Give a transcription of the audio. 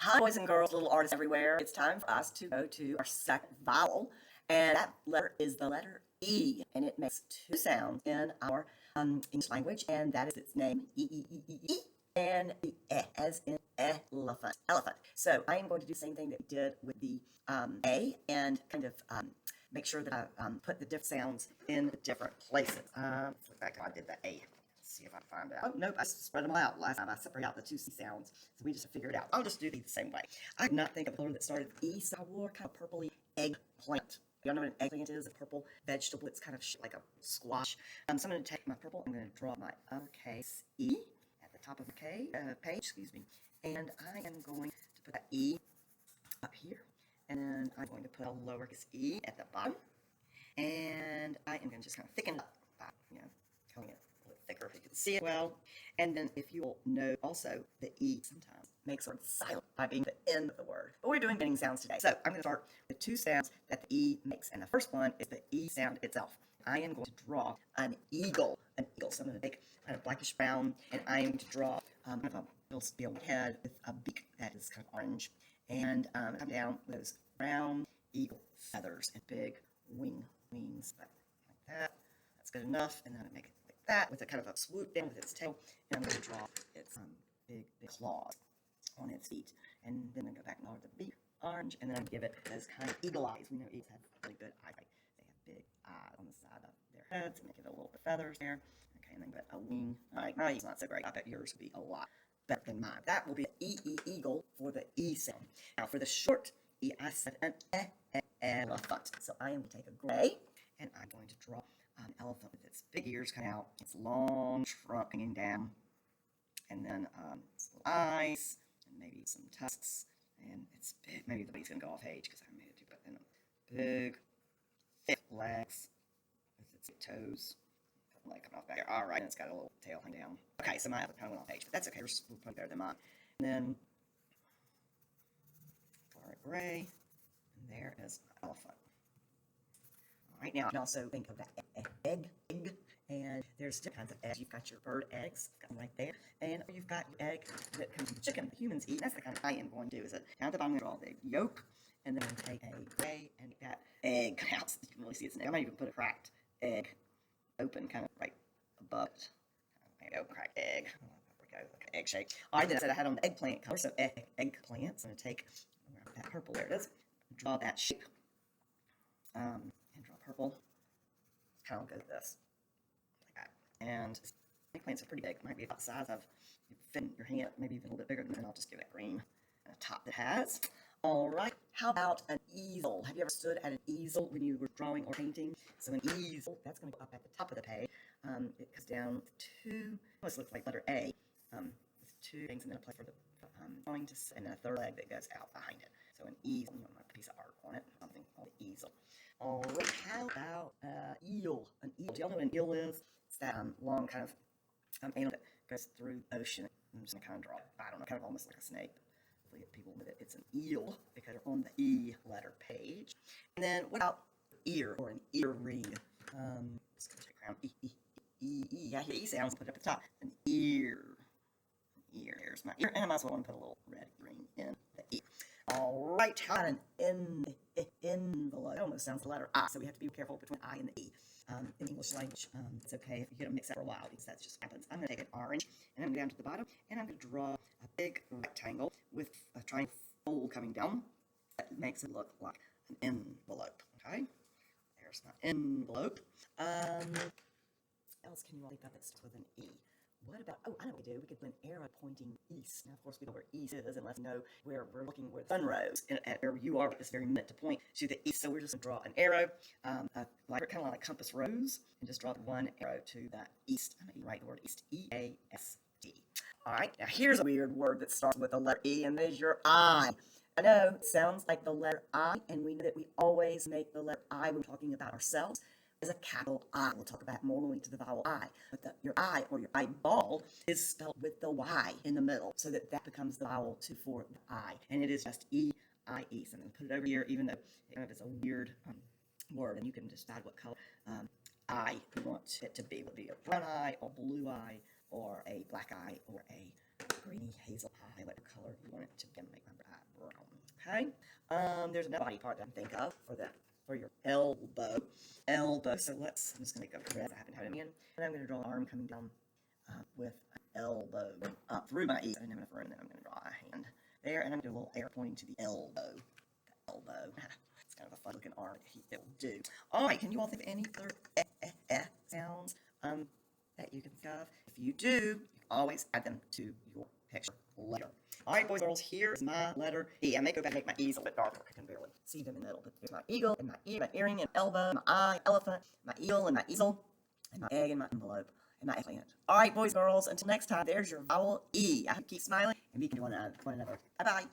Hi, boys and girls, little artists everywhere. It's time for us to go to our second vowel, and that letter is the letter E, and it makes two sounds in our English language, and that is its name, E, and the E, as in elephant. So I am going to do the same thing that we did with the A, and kind of make sure that I put the different sounds in different places. Let's look back how I did the A. See if I can find out. Oh, nope, I spread them out last time. I separated out the two C sounds, so we just figured it out. I'll just do these the same way. I did not think of a color that started with E, so I wore kind of purpley eggplant. Y'all know what an eggplant is? A purple vegetable. It's kind of like a squash. So I'm going to take my purple. I'm going to draw my uppercase E at the top of the page, excuse me. And I am going to put that E up here. And then I'm going to put a lowercase e at the bottom. And I am going to just kind of thicken it up by, coloring it thicker if you can see it well. And then if you will know also the E sometimes makes a word silent by being the end of the word. But we're doing beginning sounds today. So I'm going to start with two sounds that the E makes. And the first one is the E sound itself. I am going to draw an eagle. So I'm going to take kind of blackish brown, and I am going to draw kind of a little steel head with a beak that is kind of orange. And come down with those brown eagle feathers and big wings like that. That's good enough. And then I make it like that with a kind of a swoop down with its tail. And I'm going to draw its big claws on its feet. And then I go back and color the beak orange, and then I give it those kind of eagle eyes. We know eagles have really good eyesight. They have big eyes on the side of their heads, and they give it a little bit of feathers there. Okay, and then get a wing. All right, my eagle's not so great. I bet yours would be a lot better than mine. That will be an eagle for the E sound. Now for the short E, I said an elephant. So I am going to take a gray, and I'm going to draw an elephant with its big ears coming out, its long trunk hanging down, and then its little eyes, and maybe some tusks, and it's big. Maybe the beak's going to go off page because I made it too, but then big, thick legs with its toes. Like coming off back there. All right, and it's got a little tail hanging down. Okay, so my elephant kind of went off page, but that's okay. We're probably better than mine. And then color it gray, and there is my elephant. All right, now you can also think of that egg, and there's different kinds of eggs. You've got your bird eggs, got them right there, and you've got your egg that comes from chicken that humans eat. That's the kind of I am going to do. Is it down at the bottom? I'm going to draw the yolk, and then take a gray and make that egg out. You can really see it's an egg. I might even put a cracked egg open kind of right above it. There you go, cracked egg. There we go, like an egg shape. All right, then I said I had on the eggplant color, so eggplants. I'm going to take that purple, there it is, draw that shape, and draw purple. Kind of go this, like that. And eggplants are pretty big. Might be about the size of your hand, maybe even a little bit bigger, and then I'll just give it green and a top that has. All right, how about an easel? Have you ever stood at an easel when you were drawing or painting? So an easel, that's going to go up at the top of the page. It goes down with two, almost looks like letter A, with two things, and then a place for the drawing to sit, and then a third leg that goes out behind it. So an easel, you want a piece of art on it, something called an easel. All right, how about eel? An eel, do y'all know what an eel is? It's that long kind of animal that goes through the ocean. I'm just going to kind of draw, I don't know, kind of almost like a snake. People with it. It's an eel because they're on the E letter page. And then what about ear or an earring? Just gonna check around. Yeah, the E sounds. Put it up at the top. An ear. Here's my ear, and I might as well want to put a little red ring in the E. All right, how about an envelope? It almost sounds the letter I, so we have to be careful between I and the E. In English language, it's okay if you get them mixed up for a while because that just happens. I'm going to take an orange, and I'm going down to the bottom, and I'm going to draw a big rectangle with a triangle fold coming down. That makes it look like an envelope. Okay, there's my envelope. What else can you all think of that starts with an E? What about, oh, I know what we do. We could put an arrow pointing east. Now, of course, we know where east is, and let's know where we're looking where the sun rose, and at where you are at this very minute to point to the east. So we're just going to draw an arrow, like kind of like a compass rose, and just draw one arrow to the east. I'm going to write the word east, E-A-S-D. All right, now here's a weird word that starts with the letter E, and there's your I. I know it sounds like the letter I, and we know that we always make the letter I when we're talking about ourselves. Is a capital I. We'll talk about more when we get to the vowel I. But your I, or your eyeball, is spelled with the Y in the middle, so that becomes the vowel for the I. And it is just E-I-E. So I'm going to put it over here, even though it's a weird word, and you can decide what color I you want it to be. It would be a brown eye, or blue eye, or a black eye, or a greeny hazel eye, whatever color you want it to be. Make my eye Okay. There's another body part that I can think of for your elbow. Elbow. So I'm just going to go red. I happen to have it in. And I'm going to draw an arm coming down with an elbow up through my ear. I didn't have enough room. Then I'm going to draw a hand there. And I'm going to do a little arrow pointing to the elbow. The elbow. It's kind of a fun looking arm it will do. All right. Can you all think of any other sounds that you can think of? If you do, you can always add them to your picture later. All right, boys and girls, here's my letter E. I may go back and make my E's a bit darker. I can barely see them in the middle, but there's my eagle and my ear, my earring and elbow, my eye, elephant, my eel and my easel, and my egg and my envelope, and my eggplant. All right, boys and girls, until next time, there's your vowel E. I hope you keep smiling and we can do one another. Bye-bye.